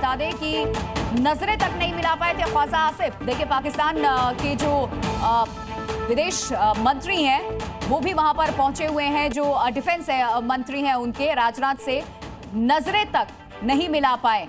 बता दें कि नजरें तक नहीं मिला पाए थे ख्वाजा आसिफ। देखिए पाकिस्तान के जो विदेश मंत्री हैं वो भी वहां पर पहुंचे हुए हैं, जो डिफेंस मंत्री हैं उनके राजनाथ से नजरें तक नहीं मिला पाए।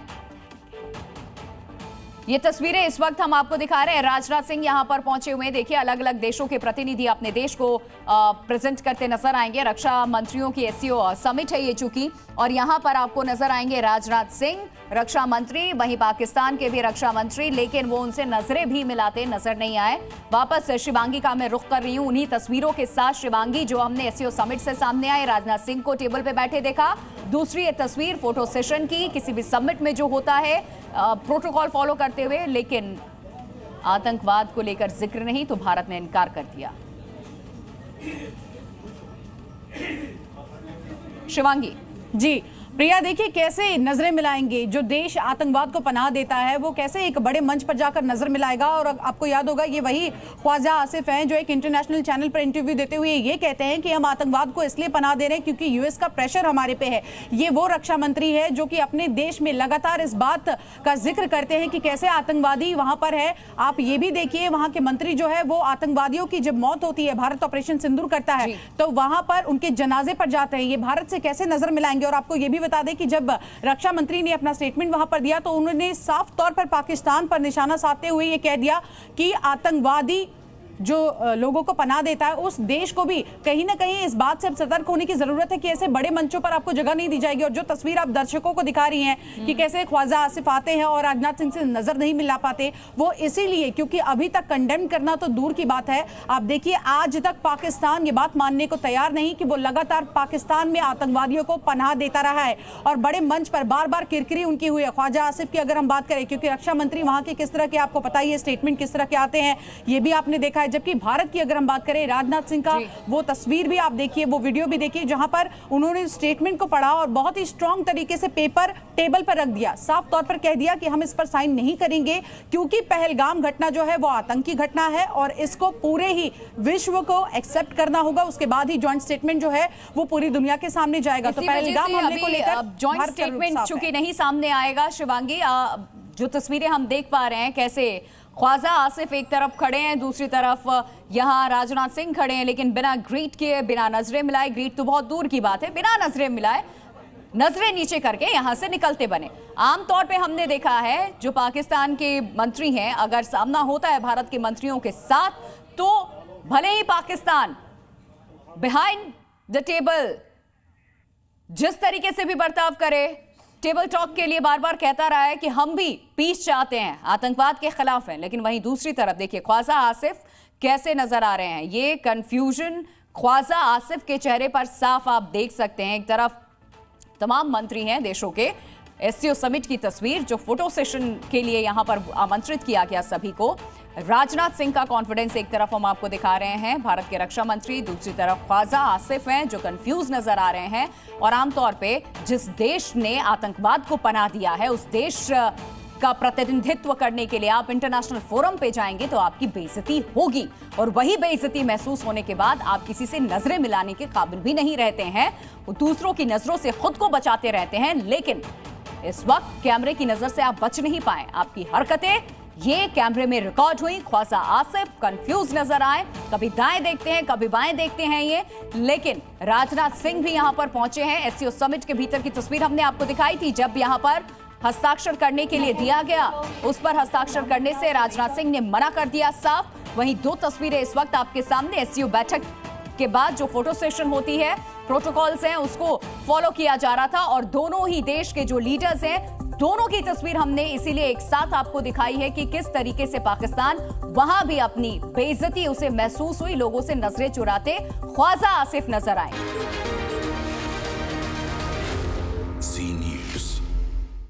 ये तस्वीरें इस वक्त हम आपको दिखा रहे हैं। राजनाथ सिंह यहां पर पहुंचे हुए हैं। देखिए अलग अलग देशों के प्रतिनिधि अपने देश को प्रेजेंट करते नजर आएंगे। रक्षा मंत्रियों की एससीओ समिट है ये चूंकि, और यहां पर आपको नजर आएंगे राजनाथ सिंह रक्षा मंत्री, वहीं पाकिस्तान के भी रक्षा मंत्री, लेकिन वो उनसे नजरें भी मिलाते नजर नहीं आए। वापस शिवांगी का मैं रुख कर रही हूं उन्हीं तस्वीरों के साथ। शिवांगी, जो हमने एससीओ समिट से सामने आए, राजनाथ सिंह को टेबल पे बैठे देखा। दूसरी ये तस्वीर फोटो सेशन की, किसी भी समिट में जो होता है प्रोटोकॉल फॉलो करते हुए, लेकिन आतंकवाद को लेकर जिक्र नहीं, तो भारत ने इनकार कर दिया। शिवांगी जी प्रिया, देखिए कैसे नजरें मिलाएंगे। जो देश आतंकवाद को पनाह देता है वो कैसे एक बड़े मंच पर जाकर नजर मिलाएगा। और आपको याद होगा ये वही ख्वाजा आसिफ हैं जो एक इंटरनेशनल चैनल पर इंटरव्यू देते हुए ये कहते हैं कि हम आतंकवाद को इसलिए पनाह दे रहे हैं क्योंकि यूएस का प्रेशर हमारे पे है। ये वो रक्षा मंत्री है जो कि अपने देश में लगातार इस बात का जिक्र करते हैं कि कैसे आतंकवादी वहां पर है। आप ये भी देखिए वहां के मंत्री जो है वो आतंकवादियों की जब मौत होती है, भारत ऑपरेशन सिंदूर करता है, तो वहां पर उनके जनाजे पर जाते हैं। ये भारत से कैसे नजर मिलाएंगे। और आपको ये भी बता दें कि जब रक्षा मंत्री ने अपना स्टेटमेंट वहां पर दिया तो उन्होंने साफ तौर पर पाकिस्तान पर निशाना साधते हुए ये कह दिया कि आतंकवादी जो लोगों को पनाह देता है उस देश को भी कहीं ना कहीं इस बात से सतर्क होने की जरूरत है कि ऐसे बड़े मंचों पर आपको जगह नहीं दी जाएगी। और जो तस्वीर आप दर्शकों को दिखा रही हैं कि कैसे ख्वाजा आसिफ आते हैं और राजनाथ सिंह से नजर नहीं मिला पाते, वो इसीलिए क्योंकि अभी तक कंडेम करना तो दूर की बात है। आप देखिए आज तक पाकिस्तान ये बात मानने को तैयार नहीं कि वो लगातार पाकिस्तान में आतंकवादियों को पनाह देता रहा है और बड़े मंच पर बार बार किरकिरी उनकी हुई है। ख्वाजा आसिफ की अगर हम बात करें, क्योंकि रक्षा मंत्री वहां के किस तरह के आपको पता ही है स्टेटमेंट किस तरह के आते हैं, ये भी आपने देखा है। जबकि भारत की अगर हम बात करें, राजनाथ सिंह का वो तस्वीर भी आप देखिए, वो वीडियो भी देखिए जहां पर उन्होंने स्टेटमेंट को पढ़ा और बहुत ही स्ट्रांग तरीके से पेपर टेबल पर रख दिया, साफ तौर पर कह दिया कि हम इस पर साइन नहीं करेंगे क्योंकि पहलगाम घटना जो है वो आतंकी घटना है और इसको पूरे ही विश्व को एक्सेप्ट करना होगा। उसके बाद ही जॉइंट स्टेटमेंट जो है वो पूरी दुनिया के सामने जाएगा। तो पहलगाम हमले को लेकर जॉइंट स्टेटमेंट चूंकि नहीं सामने आएगा, शिवांगी जो तस्वीरें हम देख पा रहे हैं कैसे ख्वाजा आसिफ एक तरफ खड़े हैं, दूसरी तरफ यहाँ राजनाथ सिंह खड़े हैं, लेकिन बिना ग्रीट किए, बिना नजरें मिलाए, ग्रीट तो बहुत दूर की बात है, बिना नजरें मिलाए नजरें नीचे करके यहां से निकलते बने। आमतौर पे हमने देखा है जो पाकिस्तान के मंत्री हैं, अगर सामना होता है भारत के मंत्रियों के साथ तो भले ही पाकिस्तान बिहाइंड द टेबल जिस तरीके से भी बर्ताव करे, टेबल टॉक के लिए बार बार कहता रहा है कि हम भी पीस चाहते हैं, आतंकवाद के खिलाफ हैं, लेकिन वहीं दूसरी तरफ देखिए ख्वाजा आसिफ कैसे नजर आ रहे हैं। ये कंफ्यूजन ख्वाजा आसिफ के चेहरे पर साफ आप देख सकते हैं। एक तरफ तमाम मंत्री हैं देशों के, एससीओ समिट की तस्वीर जो फोटो सेशन के लिए यहां पर आमंत्रित किया गया सभी को। राजनाथ सिंह का कॉन्फिडेंस एक तरफ हम आपको दिखा रहे हैं, भारत के रक्षा मंत्री, दूसरी तरफ ख्वाजा आसिफ हैं जो कंफ्यूज नजर आ रहे हैं। और आमतौर पे जिस देश ने आतंकवाद को पनाह दिया है उस देश का प्रतिनिधित्व करने के लिए आप इंटरनेशनल फोरम पे जाएंगे तो आपकी बेइज्जती होगी, और वही बेइज्जती महसूस होने के बाद आप किसी से नजरें मिलाने के काबिल भी नहीं रहते हैं, दूसरों की नजरों से खुद को बचाते रहते हैं। लेकिन इस वक्त कैमरे की नजर से आप बच नहीं पाए, आपकी हरकतें ये कैमरे में रिकॉर्ड हुई। ख्वाजा आसिफ कंफ्यूज नजर आए, कभी दाएं देखते हैं कभी बाएं देखते हैं ये, लेकिन राजनाथ सिंह भी यहां पर पहुंचे हैं। एससीओ समिट के भीतर की तस्वीर हमने आपको दिखाई थी, जब यहां पर हस्ताक्षर करने के लिए दिया गया उस पर हस्ताक्षर करने से राजनाथ सिंह ने मना कर दिया साफ। वहीं दो तस्वीरें इस वक्त आपके सामने, एससीओ बैठक के बाद जो फोटो सेशन होती है, प्रोटोकॉल्स हैं, उसको फॉलो किया जा रहा था और दोनों ही देश के जो लीडर्स हैं दोनों की तस्वीर हमने इसीलिए एक साथ आपको दिखाई है कि किस तरीके से पाकिस्तान वहां भी अपनी बेइज्जती उसे महसूस हुई, लोगों से नजरें चुराते ख्वाजा आसिफ नजर आए।